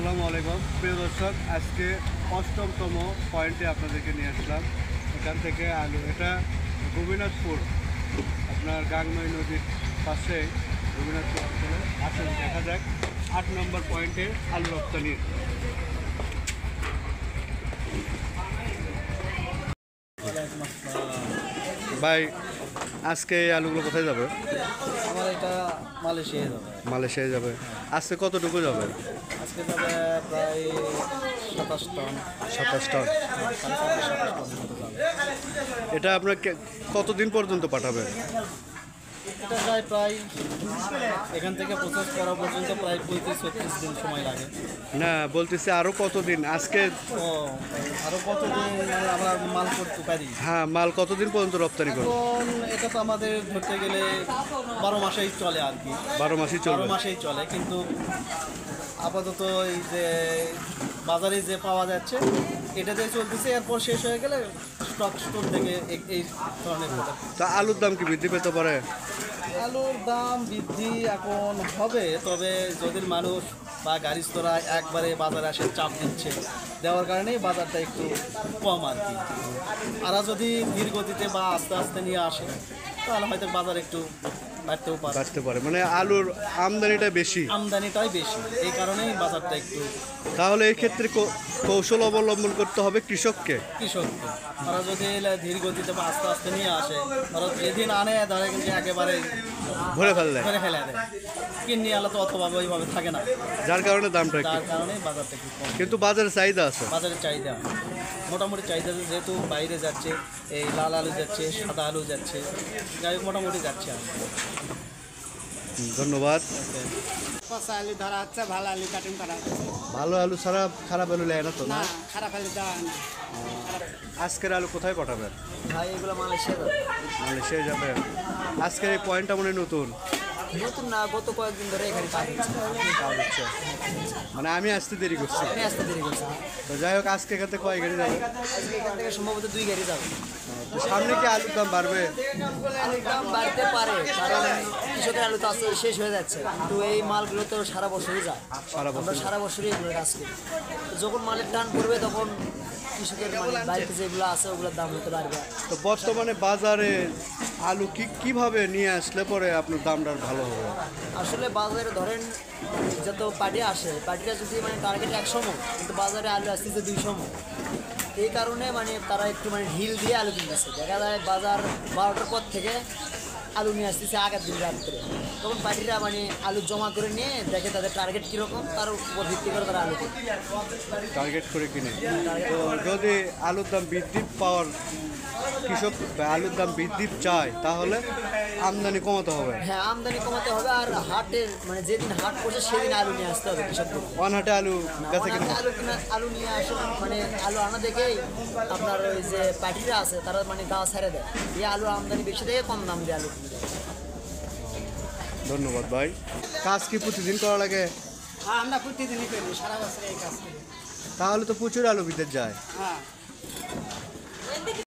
আসসালামু আলাইকুম প্রিয় দর্শক, আজকে অষ্টমতম পয়েন্টে আপনাদেরকে নিয়ে আসলাম। এখান থেকে আলু, এটা গোপীনাথপুর, আপনার গাংনই নদীর পাশে গোপীনাথপুর অঞ্চলে। আসলে দেখা যাক 8 নম্বর পয়েন্টে আলু রপ্তানির। ভাই, আজকে এই আলুগুলো কোথায় যাবে? আমার এটা মালয়েশিয়ায় যাবে। মালয়েশিয়ায় যাবে। আজকে কতটুকু যাবে? আজকে যাবে প্রায় 27 টন। 27 টন। 27 টন মতো যাবে। এটা আপনার কতদিন পর্যন্ত পাঠাবেন? এটা যায় প্রায় এখান থেকে প্রসেস করা পর্যন্ত প্রায় 35-36 দিন সময় লাগে। না, বলতেছি আরো কতদিন? আজকে ও আরও কতদিন মানে আমরা মাল করতে পারি? হ্যাঁ, মাল কতদিন পর্যন্ত রপ্তানি করবে? এখন এটা তো আমাদের ধরতে গেলে 12 মাসেই চলে আর কি। 12 মাসই 12 চলবে। মাসেই চলে, কিন্তু আপাতত এই যে বাজারে যে পাওয়া যাচ্ছে এটা দিয়ে চলতেছে, এরপর শেষ হয়ে গেলে স্টোর থেকে এই ধরনের প্রোডাক্ট। তা আলুর দাম কি বৃদ্ধি পেতে পারে? আলুর দাম বৃদ্ধি এখন হবে, তবে যদি মানুষ বা গাড়িস্তরা একবারে বাজারে আসে চাপ দিচ্ছে, দেওয়ার কারণেই বাজারটা একটু কম আর কি। আর যদি ধীর গতিতে বা আস্তে আস্তে নিয়ে আসে তাহলে হয়তো বাজার একটু বাড়তে পারে। মানে আলুর আমদানিটা বেশি, আমদানিটাই বেশি, এই কারণেই বাজারটা একটু। তাহলে এই ক্ষেত্রে কৌশল অবলম্বন করতে হবে কৃষককে। তারা যদি ধীর গতিতে বা আস্তে আস্তে নিয়ে আসে, তারা যেদিন আনে ধরে কিন্তু একেবারে ভরে ফেললে ফেলে দেয়, কিনে আলো তো অথবা ওইভাবে থাকে না, যার কারণে দামটা একটু। তার কারণেই বাজারটা একটু কম। কিন্তু বাজারে চাহিদা আছে। বাজারের চাহিদা মোটামুটি চাহিদা, যেহেতু বাইরে যাচ্ছে, এই লাল আলু যাচ্ছে, সাদা আলু যাচ্ছে, যাই হোক মোটামুটি যাচ্ছে আর ধন্যবাদ। পচা আলু ধরা হচ্ছে, ভালো আলু কাটিং করা হচ্ছে। ভালো আলু ছাড়া খারাপ আলু নেয় না তো? না, না, খারাপ আলু দেওয়া হয় না। আজকের আলু কোথায় পাঠাবেন? ভাই এগুলো মালয়েশিয়া যাবে। মালয়েশিয়ায় যাবেন। আজকের এই পয়েন্টটা মনে হয় নতুন। নতুন না, গত কয়েকদিন ধরে এখানে কাজ হচ্ছে। মানে আমি আসতে দেরি করছি। আমি আসতে দেরি করছি। তো যাই হোক, আজকে এখান থেকে কয় গাড়ি যাবে? আজকে এখান থেকে সম্ভবত 2 গাড়ি যাবে। তো সামনে কি আলুর দাম বাড়বে? আলুর দাম বাড়তে পারে, কারণ কৃষকের আলু তো আস্তে আস্তে শেষ হয়ে যাচ্ছে, কিন্তু এই মালগুলো তো সারা বছরই যায়। আমরা সারা বছরই এগুলো কাজ করি। যখন মালের টান পড়বে তখন কৃষকের মানে বাড়িতে যেগুলো আছে ওগুলোর দাম হতে পারবে। তো বর্তমানে বাজারে আলু কিভাবে নিয়ে আসলে পরে আপনার দামটা ভালো হবে? আসলে বাজারে ধরেন যত পার্টি আসে, পার্টিটা যদি মানে টার্গেট 100 মণ, কিন্তু বাজারে আলু আসতেছে 200 মণ। এই কারণে মানে তারা একটু মানে ঢিল দিয়ে আলু কিনতেছে। দেখা যায় বাজার 12টার পর থেকে আলু নিয়ে আসতেছে আগের দিন রাত্রে, তখন পার্টিরা মানে আলু জমা করে নিয়ে দেখে তাদের টার্গেট কীরকম, তার উপর ভিত্তি করে তারা আলু কিনে। টার্গেট করে কিনে। তো যদি আলুর দাম বৃদ্ধি পাওয়ার কৃষক আলুর দাম বৃদ্ধি চায় তাহলে আমদানি কমাতে হবে। হ্যাঁ, আমদানি কমাতে হবে, আর হাটের মানে যেদিন হাট করছে সেদিন আলু নিয়ে আসতে হবে কৃষকদের। অনহাটে আলু গাছে কিনে আলু নিয়ে আসে, মানে আলু আনা দেখেই আপনার ওই যে পার্টিরা আছে তারা মানে গা ছেড়ে দেয়, এই আলু আমদানি বেশি থেকে কম দাম দিয়ে আলু কিনে দেয়। ধন্যবাদ ভাই। কাজ কি প্রতিদিন করা লাগে? হ্যাঁ, আমরা প্রতিদিনই করি, সারা বছর এই কাজ করি। তাহলে তো প্রচুর আলু বিদেশ যায়। হ্যাঁ।